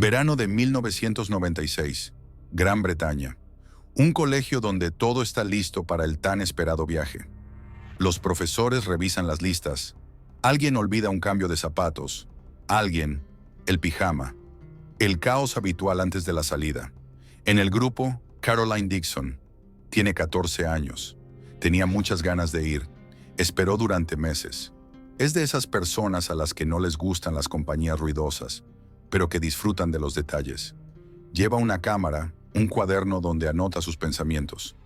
Verano de 1996, Gran Bretaña. Un colegio donde todo está listo para el tan esperado viaje. Los profesores revisan las listas. Alguien olvida un cambio de zapatos. Alguien, el pijama. El caos habitual antes de la salida. En el grupo, Caroline Dixon. Tiene 14 años. Tenía muchas ganas de ir. Esperó durante meses. Es de esas personas a las que no les gustan las compañías ruidosas, pero que disfrutan de los detalles. Lleva una cámara, un cuaderno donde anota sus pensamientos.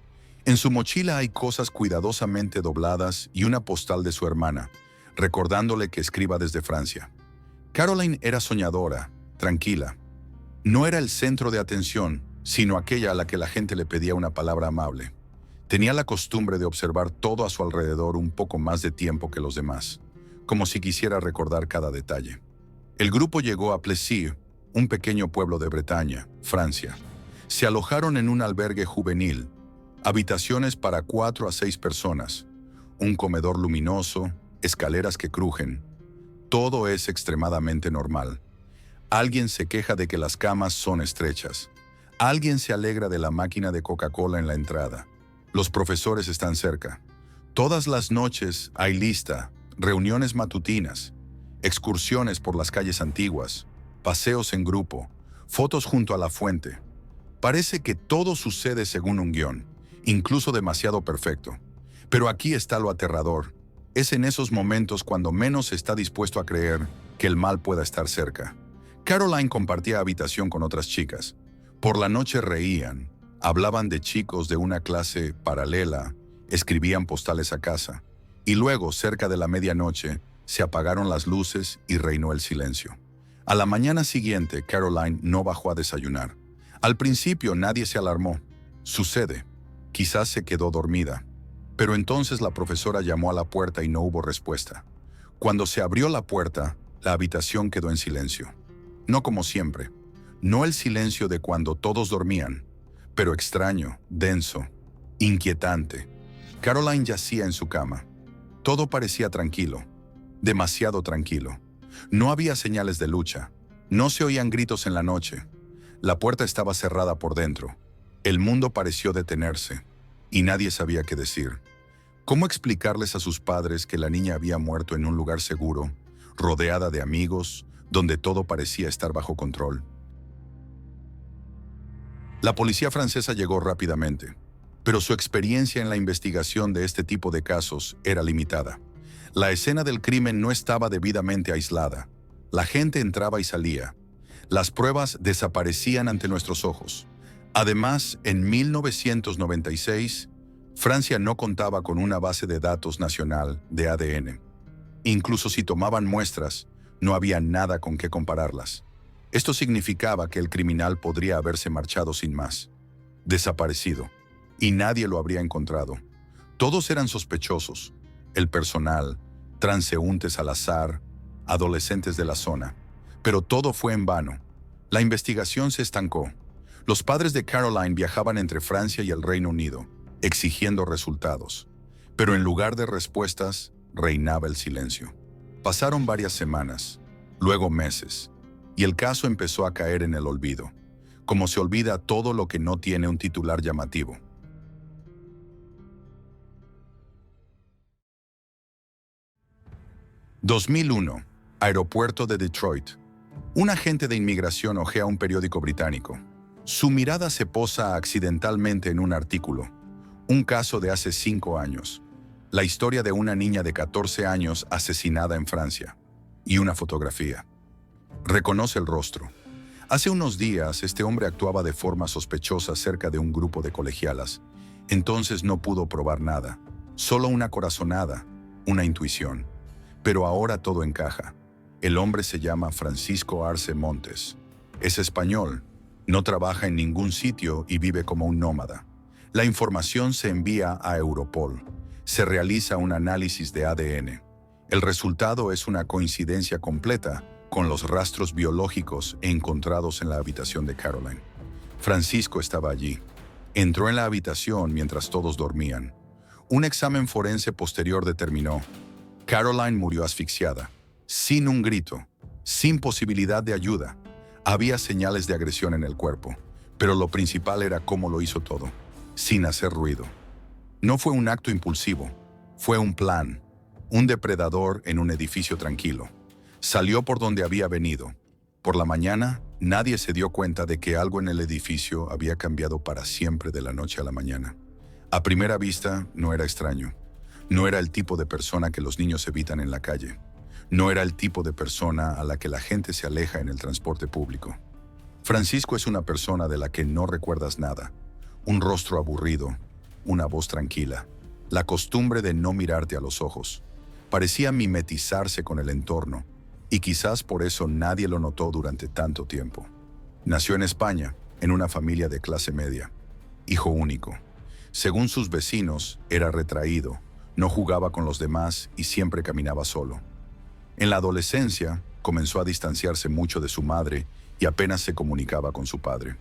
En su mochila hay cosas cuidadosamente dobladas y una postal de su hermana, recordándole que escriba desde Francia. Caroline era soñadora, tranquila. No era el centro de atención, sino aquella a la que la gente le pedía una palabra amable. Tenía la costumbre de observar todo a su alrededor un poco más de tiempo que los demás, como si quisiera recordar cada detalle. El grupo llegó a Plessis, un pequeño pueblo de Bretaña, Francia. Se alojaron en un albergue juvenil, habitaciones para 4 a 6 personas, un comedor luminoso, escaleras que crujen. Todo es extremadamente normal. Alguien se queja de que las camas son estrechas. Alguien se alegra de la máquina de Coca-Cola en la entrada. Los profesores están cerca. Todas las noches hay lista, reuniones matutinas, excursiones por las calles antiguas, paseos en grupo, fotos junto a la fuente. Parece que todo sucede según un guión, incluso demasiado perfecto. Pero aquí está lo aterrador. Es en esos momentos cuando menos está dispuesto a creer que el mal pueda estar cerca. Caroline compartía habitación con otras chicas. Por la noche reían, hablaban de chicos de una clase paralela, escribían postales a casa. Y luego, cerca de la medianoche, se apagaron las luces y reinó el silencio. A la mañana siguiente, Caroline no bajó a desayunar. Al principio nadie se alarmó. Sucede. Quizás se quedó dormida. Pero entonces la profesora llamó a la puerta y no hubo respuesta. Cuando se abrió la puerta, la habitación quedó en silencio. No como siempre. No el silencio de cuando todos dormían, pero extraño, denso, inquietante. Caroline yacía en su cama. Todo parecía tranquilo. Demasiado tranquilo. No había señales de lucha. No se oían gritos en la noche. La puerta estaba cerrada por dentro. El mundo pareció detenerse, y nadie sabía qué decir. ¿Cómo explicarles a sus padres que la niña había muerto en un lugar seguro, rodeada de amigos, donde todo parecía estar bajo control? La policía francesa llegó rápidamente, pero su experiencia en la investigación de este tipo de casos era limitada. La escena del crimen no estaba debidamente aislada. La gente entraba y salía. Las pruebas desaparecían ante nuestros ojos. Además, en 1996, Francia no contaba con una base de datos nacional de ADN. Incluso si tomaban muestras, no había nada con qué compararlas. Esto significaba que el criminal podría haberse marchado sin más, desaparecido, y nadie lo habría encontrado. Todos eran sospechosos. El personal, transeúntes al azar, adolescentes de la zona. Pero todo fue en vano. La investigación se estancó. Los padres de Caroline viajaban entre Francia y el Reino Unido, exigiendo resultados. Pero en lugar de respuestas, reinaba el silencio. Pasaron varias semanas, luego meses, y el caso empezó a caer en el olvido, como se olvida todo lo que no tiene un titular llamativo. 2001, aeropuerto de Detroit. Un agente de inmigración hojea un periódico británico. Su mirada se posa accidentalmente en un artículo. Un caso de hace 5 años. La historia de una niña de 14 años asesinada en Francia. Y una fotografía. Reconoce el rostro. Hace unos días, este hombre actuaba de forma sospechosa cerca de un grupo de colegialas. Entonces no pudo probar nada. Solo una corazonada, una intuición. Pero ahora todo encaja. El hombre se llama Francisco Arce Montes. Es español, no trabaja en ningún sitio y vive como un nómada. La información se envía a Europol. Se realiza un análisis de ADN. El resultado es una coincidencia completa con los rastros biológicos encontrados en la habitación de Caroline. Francisco estaba allí. Entró en la habitación mientras todos dormían. Un examen forense posterior determinó: Caroline murió asfixiada, sin un grito, sin posibilidad de ayuda. Había señales de agresión en el cuerpo, pero lo principal era cómo lo hizo todo, sin hacer ruido. No fue un acto impulsivo, fue un plan, un depredador en un edificio tranquilo. Salió por donde había venido. Por la mañana, nadie se dio cuenta de que algo en el edificio había cambiado para siempre de la noche a la mañana. A primera vista, no era extraño. No era el tipo de persona que los niños evitan en la calle. No era el tipo de persona a la que la gente se aleja en el transporte público. Francisco es una persona de la que no recuerdas nada. Un rostro aburrido, una voz tranquila, la costumbre de no mirarte a los ojos. Parecía mimetizarse con el entorno, y quizás por eso nadie lo notó durante tanto tiempo. Nació en España, en una familia de clase media. Hijo único. Según sus vecinos, era retraído, no jugaba con los demás y siempre caminaba solo. En la adolescencia, comenzó a distanciarse mucho de su madre y apenas se comunicaba con su padre.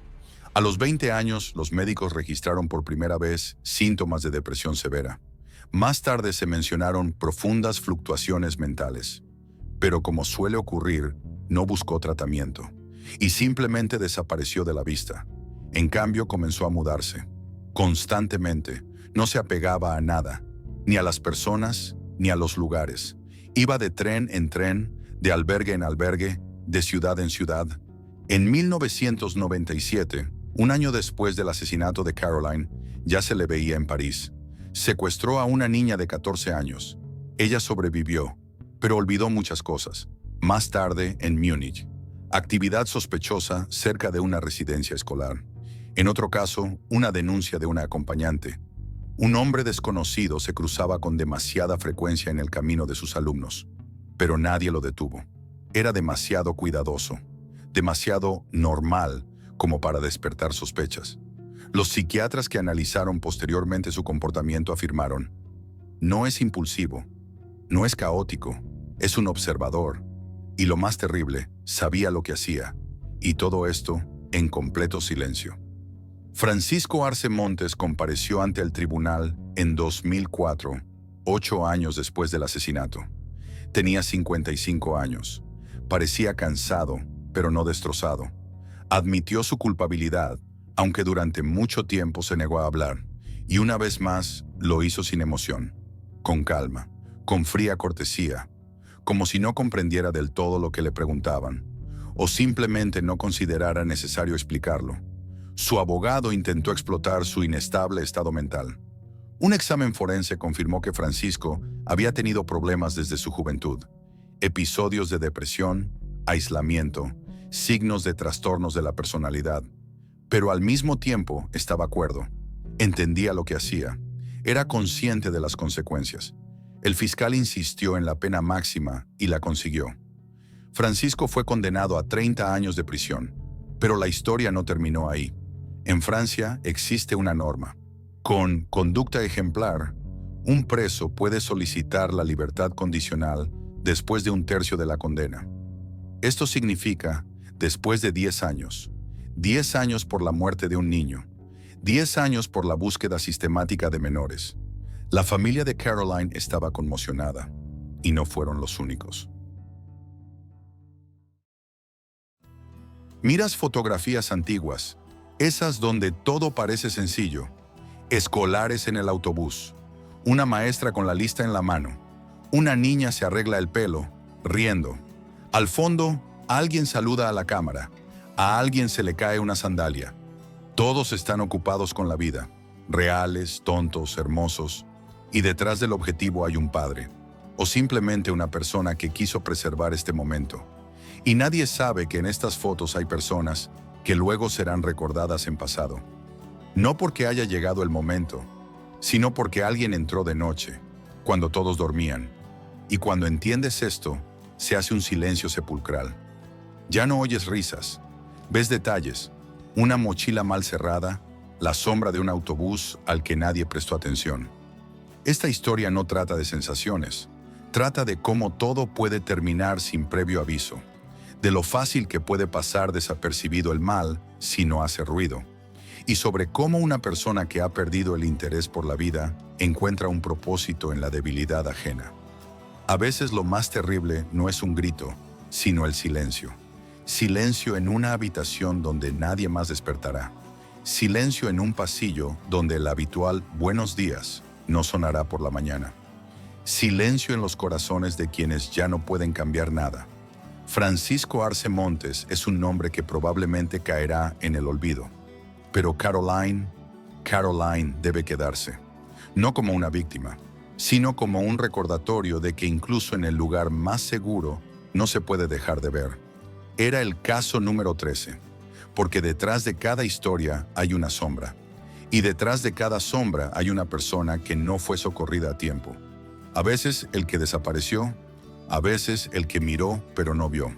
A los 20 años, los médicos registraron por primera vez síntomas de depresión severa. Más tarde se mencionaron profundas fluctuaciones mentales. Pero como suele ocurrir, no buscó tratamiento y simplemente desapareció de la vista. En cambio, comenzó a mudarse. Constantemente, no se apegaba a nada, ni a las personas, ni a los lugares. Iba de tren en tren, de albergue en albergue, de ciudad en ciudad. En 1997, un año después del asesinato de Caroline, ya se le veía en París. Secuestró a una niña de 14 años. Ella sobrevivió, pero olvidó muchas cosas. Más tarde, en Múnich. Actividad sospechosa cerca de una residencia escolar. En otro caso, una denuncia de una acompañante. Un hombre desconocido se cruzaba con demasiada frecuencia en el camino de sus alumnos, pero nadie lo detuvo. Era demasiado cuidadoso, demasiado normal como para despertar sospechas. Los psiquiatras que analizaron posteriormente su comportamiento afirmaron: no es impulsivo, no es caótico, es un observador. Y lo más terrible, sabía lo que hacía. Y todo esto en completo silencio. Francisco Arce Montes compareció ante el tribunal en 2004, 8 años después del asesinato. Tenía 55 años. Parecía cansado, pero no destrozado. Admitió su culpabilidad, aunque durante mucho tiempo se negó a hablar, y una vez más lo hizo sin emoción, con calma, con fría cortesía, como si no comprendiera del todo lo que le preguntaban, o simplemente no considerara necesario explicarlo. Su abogado intentó explotar su inestable estado mental. Un examen forense confirmó que Francisco había tenido problemas desde su juventud, episodios de depresión, aislamiento, signos de trastornos de la personalidad, pero al mismo tiempo estaba cuerdo. Entendía lo que hacía. Era consciente de las consecuencias. El fiscal insistió en la pena máxima y la consiguió. Francisco fue condenado a 30 años de prisión, pero la historia no terminó ahí. En Francia existe una norma. Con conducta ejemplar, un preso puede solicitar la libertad condicional después de 1/3 de la condena. Esto significa después de 10 años. 10 años por la muerte de un niño. 10 años por la búsqueda sistemática de menores. La familia de Caroline estaba conmocionada, y no fueron los únicos. Miras fotografías antiguas, esas donde todo parece sencillo. Escolares en el autobús, una maestra con la lista en la mano, una niña se arregla el pelo, riendo. Al fondo, alguien saluda a la cámara, a alguien se le cae una sandalia. Todos están ocupados con la vida, reales, tontos, hermosos, y detrás del objetivo hay un padre, o simplemente una persona que quiso preservar este momento. Y nadie sabe que en estas fotos hay personas que luego serán recordadas en pasado. No porque haya llegado el momento, sino porque alguien entró de noche, cuando todos dormían. Y cuando entiendes esto, se hace un silencio sepulcral. Ya no oyes risas, ves detalles, una mochila mal cerrada, la sombra de un autobús al que nadie prestó atención. Esta historia no trata de sensaciones, trata de cómo todo puede terminar sin previo aviso, de lo fácil que puede pasar desapercibido el mal si no hace ruido, y sobre cómo una persona que ha perdido el interés por la vida encuentra un propósito en la debilidad ajena. A veces lo más terrible no es un grito, sino el silencio. Silencio en una habitación donde nadie más despertará. Silencio en un pasillo donde el habitual buenos días no sonará por la mañana. Silencio en los corazones de quienes ya no pueden cambiar nada. Francisco Arce Montes es un nombre que probablemente caerá en el olvido. Pero Caroline debe quedarse. No como una víctima, sino como un recordatorio de que incluso en el lugar más seguro no se puede dejar de ver. Era el caso número 13, porque detrás de cada historia hay una sombra, y detrás de cada sombra hay una persona que no fue socorrida a tiempo. A veces el que desapareció, a veces el que miró pero no vio.